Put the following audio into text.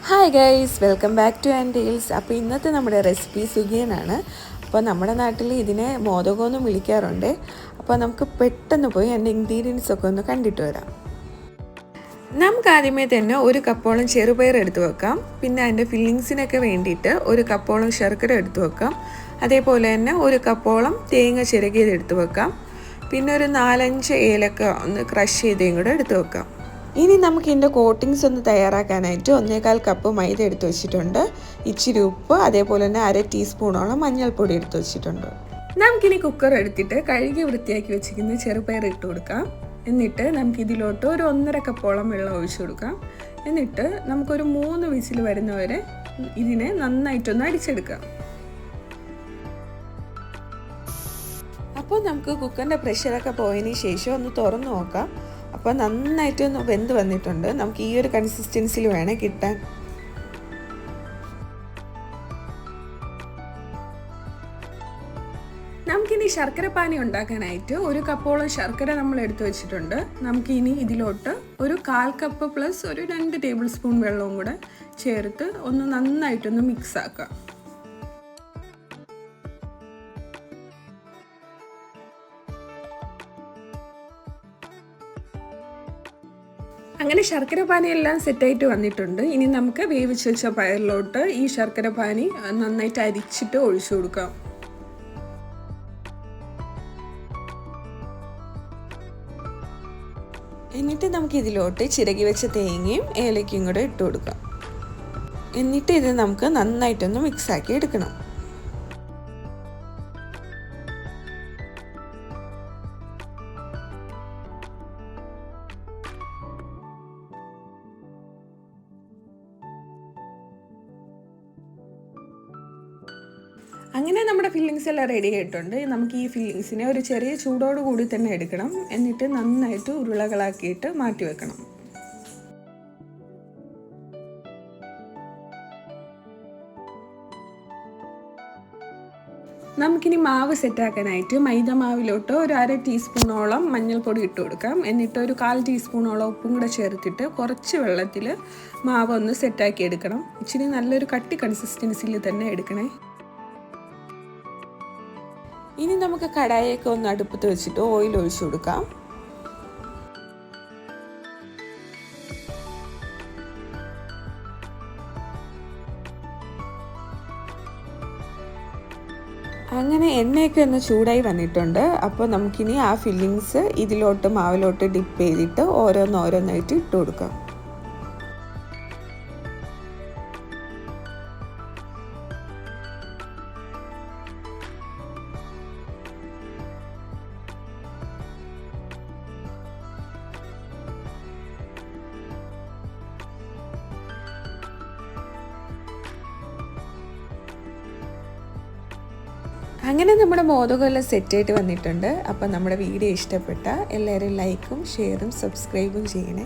Hi guys, welcome back to ആൻഡീൽസ്. അപ്പോൾ ഇന്നത്തെ നമ്മുടെ റെസിപ്പി സുഖിയനാണ്. അപ്പോൾ നമ്മുടെ നാട്ടിൽ ഇതിനെ മോദകമെന്നും വിളിക്കാറുണ്ട്. അപ്പോൾ നമുക്ക് പെട്ടെന്ന് പോയി അതിൻ്റെ ഇൻഗ്രീഡിയൻസ് ഒക്കെ ഒന്ന് കണ്ടിട്ട് വരാം. നമുക്ക് ആദ്യമേ തന്നെ ഒരു കപ്പോളം ചെറുപയർ എടുത്ത് വെക്കാം. പിന്നെ അതിൻ്റെ ഫില്ലിങ്സിനൊക്കെ വേണ്ടിയിട്ട് ഒരു കപ്പോളം ശർക്കര എടുത്ത് വെക്കാം. അതേപോലെ തന്നെ ഒരു കപ്പോളം തേങ്ങ ചിരകിയത് എടുത്ത് വെക്കാം. പിന്നെ ഒരു 4-5 ഏലക്ക ഒന്ന് ക്രഷ് ചെയ്തതും കൂടെ എടുത്ത് വെക്കാം. ഇനി നമുക്ക് ഇതിൻ്റെ കോട്ടിങ്സ് ഒന്ന് തയ്യാറാക്കാനായിട്ട് 1/4 കപ്പ് മൈദ എടുത്ത് വെച്ചിട്ടുണ്ട്. ഇച്ചിരി ഉപ്പ്, അതേപോലെ തന്നെ 1/2 ടീസ്പൂണോളം മഞ്ഞൾപ്പൊടി എടുത്ത് വെച്ചിട്ടുണ്ട്. നമുക്കിനി കുക്കർ എടുത്തിട്ട് കഴുകി വൃത്തിയാക്കി വെച്ചിരിക്കുന്ന ചെറുപയർ ഇട്ട് കൊടുക്കാം. എന്നിട്ട് നമുക്കിതിലോട്ട് ഒരു 1.5 കപ്പോളം വെള്ളം ഒഴിച്ചു കൊടുക്കാം. എന്നിട്ട് നമുക്കൊരു 3 വിസിൽ വരുന്നവരെ ഇതിനെ നന്നായിട്ടൊന്ന് അടിച്ചെടുക്കാം. അപ്പോൾ നമുക്ക് കുക്കറിൻ്റെ പ്രഷറൊക്കെ പോയതിന് ശേഷം ഒന്ന് തുറന്ന് നോക്കാം. അപ്പോൾ നന്നായിട്ടൊന്ന് വെന്ത് വന്നിട്ടുണ്ട്. നമുക്ക് ഈ ഒരു കൺസിസ്റ്റൻസിൽ വേണം കിട്ടാൻ. നമുക്കിനി ശർക്കര പാനി ഉണ്ടാക്കാനായിട്ട് ഒരു കപ്പോളം ശർക്കര നമ്മൾ എടുത്തു വെച്ചിട്ടുണ്ട്. നമുക്കിനി ഇതിലോട്ട് ഒരു 1/4 കപ്പ് പ്ലസ് ഒരു 2 ടേബിൾ സ്പൂൺ വെള്ളവും കൂടെ ചേർത്ത് ഒന്ന് നന്നായിട്ടൊന്ന് മിക്സ് ആക്കാം. അങ്ങനെ ശർക്കര പാനി എല്ലാം സെറ്റായിട്ട് വന്നിട്ടുണ്ട്. ഇനി നമുക്ക് വേവിച്ച് വെച്ച പയറിലോട്ട് ഈ ശർക്കര പാനി നന്നായിട്ട് അരിച്ചിട്ട് ഒഴിച്ചു കൊടുക്കാം. എന്നിട്ട് നമുക്ക് ഇതിലോട്ട് ചിരകി വെച്ച തേങ്ങയും ഏലക്കയും കൂടെ ഇട്ട് കൊടുക്കാം. എന്നിട്ട് ഇത് നമുക്ക് നന്നായിട്ടൊന്ന് മിക്സാക്കി എടുക്കണം. അങ്ങനെ നമ്മുടെ ഫില്ലിങ്സ് എല്ലാം റെഡി ആയിട്ടുണ്ട്. നമുക്ക് ഈ ഫില്ലിങ്സിനെ ഒരു ചെറിയ ചൂടോട് കൂടി തന്നെ എടുക്കണം. എന്നിട്ട് നന്നായിട്ട് ഉരുളകളാക്കിയിട്ട് മാറ്റി വെക്കണം. നമുക്കിനി മാവ് സെറ്റാക്കാനായിട്ട് മൈദ മാവിലോട്ട് ഒരു 1/2 ടീസ്പൂണോളം മഞ്ഞൾപ്പൊടി ഇട്ട് കൊടുക്കാം. എന്നിട്ട് ഒരു 1/4 ടീസ്പൂണോളം ഉപ്പും കൂടെ ചേർത്തിട്ട് കുറച്ച് വെള്ളത്തിൽ മാവ് ഒന്ന് സെറ്റാക്കി എടുക്കണം. ഇച്ചിരി നല്ലൊരു കട്ടി കൺസിസ്റ്റൻസിയിൽ തന്നെ എടുക്കണേ. ഇനി നമുക്ക് കടായൊക്കെ ഒന്ന് അടുപ്പത്ത് വെച്ചിട്ട് ഓയിൽ ഒഴിച്ചു കൊടുക്കാം. അങ്ങനെ എണ്ണയൊക്കെ ഒന്ന് ചൂടായി വന്നിട്ടുണ്ട്. അപ്പോൾ നമുക്കിനി ആ ഫില്ലിങ്സ് ഇതിലോട്ട് മാവിലോട്ട് ഡിപ്പ് ചെയ്തിട്ട് ഓരോന്നോരോന്നായിട്ട് ഇട്ട് കൊടുക്കാം. അങ്ങനെ നമ്മുടെ മോദകമെല്ലാം സെറ്റായിട്ട് വന്നിട്ടുണ്ട്. അപ്പോൾ നമ്മുടെ വീഡിയോ ഇഷ്ടപ്പെട്ട എല്ലാവരും ലൈക്കും ഷെയറും സബ്സ്ക്രൈബും ചെയ്യണേ.